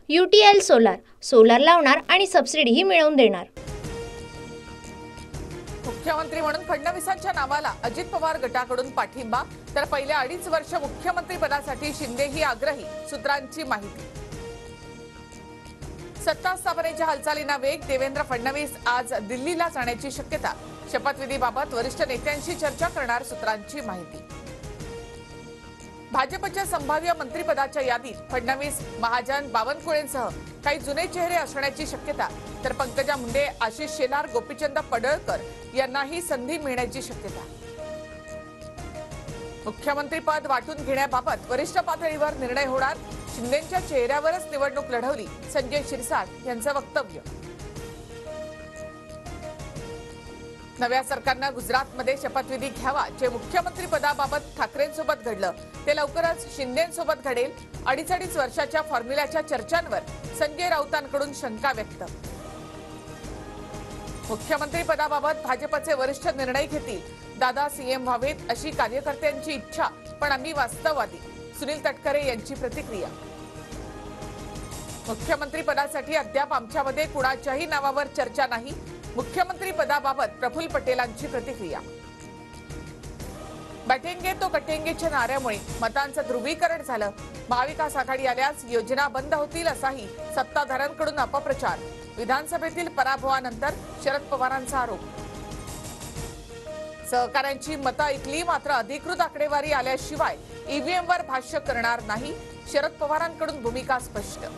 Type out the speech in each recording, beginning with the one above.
UTL solar लावणार आणि सबसिडीही मिळवून देणार। मुख्यमंत्री म्हणून फडणवीसांच्या नावाला अजित पवार गटाकडून पाठिंबा, तर पहिल्या 2.5 वर्ष मुख्यमंत्री पदासाठी शिंदेही आग्रही, सूत्रांची माहिती। सत्ता स्थापनेच्या हालचालींना वेग, देवेंद्र फडणवीस आज दिल्लीला जाण्याची शक्यता, शपथविधीबाबत वरिष्ठ नेत्यांशी चर्चा करणार, सूत्रांची माहिती। भाजपच्या संभाव्य मंत्रिपदाच्या यादीत फडणवीस, महाजन, बावनकुळेंसह काही जुने चेहरे असण्याची शक्यता, तर पंकजा मुंडे, आशिष शेलार, गोपीचंद पडळकर यांनाही संधी मिळण्याची शक्यता। मुख्यमंत्री पद वाटून घेण्याबाबत वरिष्ठ पातळीवर निर्णय होणार, शिंदेंच्या चेहऱ्यावरच निवडणूक लढवली, संजय शिरसाट यांचं वक्तव्य। नव्या सरकारनं गुजरातमध्ये शपथविधी घ्यावा, जे मुख्यमंत्री पदाबाबत ठाकरेंसोबत घडलं ते लवकरच शिंदेंसोबत घडेल, 2.5 वर्षाच्या फॉर्म्युल्याच्या चर्चांवर संजय राऊतांकडून शंका व्यक्त। मुख्यमंत्री पदाबाबत भाजपचे वरिष्ठ निर्णय घेतील, दादा सीएम व्हावेत अशी कार्यकर्त्यांची इच्छा, पण आम्ही वास्तववादी, सुनील तटकरे यांची प्रतिक्रिया। मुख्यमंत्री पदासाठी अद्याप आमच्यामध्ये कुणाच्याही नावावर चर्चा नाही, मुख्यमंत्री पदाबाबत प्रफुल्ल पटेलांची प्रतिक्रिया। बैठेंगे तो कटेंगेच्या नाऱ्यामुळे मतांचं ध्रुवीकरण झालं, महाविकास आघाडी आल्यास योजना बंद होतील असाही सत्ताधाऱ्यांकडून अपप्रचार, विधानसभेतील पराभवानंतर शरद पवारांचा आरोप। सहकाऱ्यांची मतं ऐकली, मात्र अधिकृत आकडेवारी आल्याशिवाय ईव्हीएमवर भाष्य करणार नाही, शरद पवारांकडून भूमिका स्पष्ट।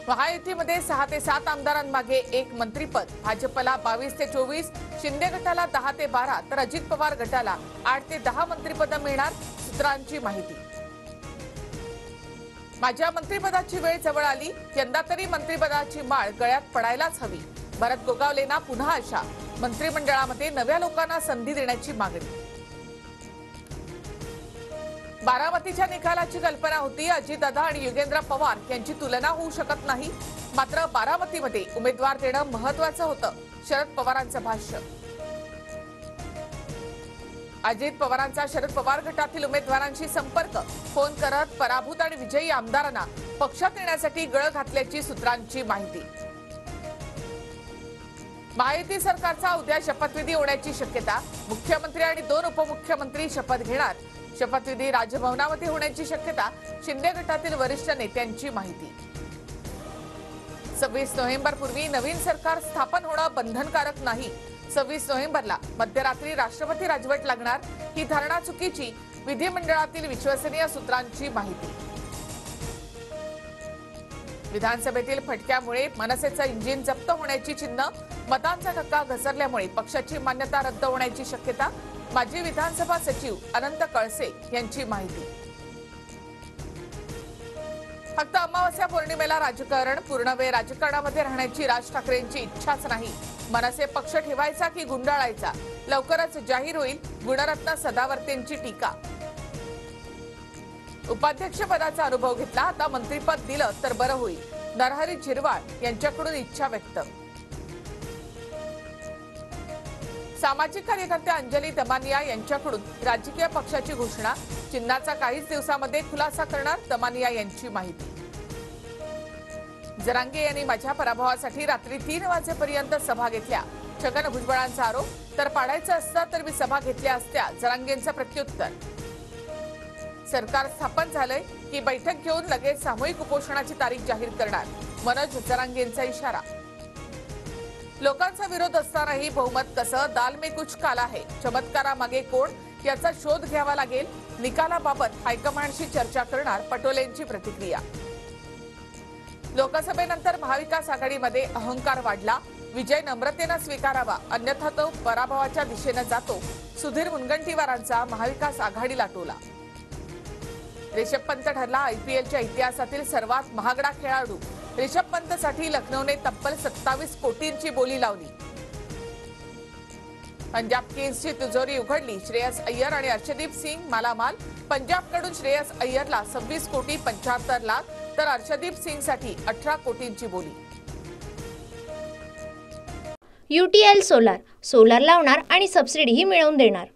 महायुतीमध्ये 6 ते 7 आमदारांमागे 1 मंत्रिपद, भाजपला 22 ते 24, शिंदे गटाला 10 ते 12, तर अजित पवार गटाला 8 ते 10 मंत्रिपद मिळणार, सूत्रांची माहिती। माझ्या मंत्रिपदाची वेळ जवळ आली, यंदा तरी मंत्रिपदाची माळ गळ्यात पडायलाच हवी, भरत गोगावलेंना पुन्हा आशा, मंत्रिमंडळामध्ये नव्या लोकांना संधी देण्याची मागणी। बारामतीच्या निकालाची कल्पना होती, अजितदादा आणि युगेंद्र पवार यांची तुलना होऊ शकत नाही, मात्र बारामतीमध्ये उमेदवार देणं महत्त्वाचं होतं, शरद पवारांचं भाष्य। अजित पवारांचा शरद पवार गटातील उमेदवारांशी संपर्क, फोन करत पराभूत आणि विजयी आमदारांना पक्षात येण्यासाठी गळ घातल्याची सूत्रांची माहिती। महायुती सरकारचा उद्या शपथविधी होण्याची शक्यता, मुख्यमंत्री आणि 2 उपमुख्यमंत्री शपथ घेणार, शपथविधी राजभवनामध्ये होण्याची शक्यता, शिंदे गटातील वरिष्ठ नेत्यांची माहिती। 26 नोव्हेंबरपूर्वी नवीन सरकार स्थापन होणं बंधनकारक नाही, 26 नोव्हेंबरला मध्यरात्री राष्ट्रपती राजवट लागणार, ही धारणा चुकीची, विधिमंडळातील विश्वसनीय सूत्रांची माहिती। विधानसभेतील फटक्यामुळे मनसेचं इंजिन जप्त होण्याची चिन्ह, मतांचा टक्का घसरल्यामुळे पक्षाची मान्यता रद्द होण्याची शक्यता, माजी विधानसभा सचिव अनंत कळसे यांची माहिती। फक्त अमावस्या पौर्णिमेला राजकारण, पूर्ण वेळ राजकारणामध्ये राहण्याची राज ठाकरेंची इच्छाच नाही, मनसे पक्ष ठेवायचा की गुंडाळायचा, लवकरच जाहीर होईल, गुणरत्न सदावर्तेंची टीका। उपाध्यक्षपदाचा अनुभव घेतला, आता मंत्रिपद दिलं तर बरं होईल, नरहरी झिरवाळ यांच्याकडून इच्छा व्यक्त। सामाजिक कार्यकर्त्या अंजली दमानिया यांच्याकडून राजकीय पक्षाची घोषणा, चिन्हाचा काहीच दिवसामध्ये खुलासा करणार, दमानिया यांची माहिती। जरांगे यांनी माझ्या पराभवासाठी रात्री 3 वाजेपर्यंत सभा घेतल्या, छगन भुजबळांचा आरोप, तर पाडायचं असतं तर मी सभा घेतल्या असत्या, जरांगेंचं प्रत्युत्तर। सरकार स्थापन झालंय की बैठक घेऊन लगेच सामूहिक उपोषणाची तारीख जाहीर करणार, मनोज जरांगेंचा इशारा। लोकांचा विरोध असतानाही बहुमत कसं, दाल में कुछ काला है, चमत्कारामागे कोण, याचा शोध घ्यावा लागेल, निकालाबाबत हायकमांडशी चर्चा करणार, पटोलेंची प्रतिक्रिया। लोकसभेनंतर महाविकास आघाडीमध्ये अहंकार वाढला, विजय नम्रतेनं स्वीकारावा, अन्यथा तो पराभवाच्या दिशेने जातो, सुधीर मुनगंटीवारांचा महाविकास आघाडीला टोला। ऋषभ पंत ठरला आयपीएलच्या इतिहासातील सर्वात महागडा खेळाडू, ऋषभ पंतसाठी लखनौने तब्बल 27 कोटींची बोली लावली। पंजाब किंग्सची तिजोरी उघडली, श्रेयस अय्यर आणि अर्शदीप सिंग मालामाल, पंजाबकडून श्रेयस अय्यरला 26 कोटी 75 लाख, तर अर्शदीप सिंगसाठी 18 कोटींची बोली। UTL सोलार लावणार आणि सबसिडीही मिळवून देणार।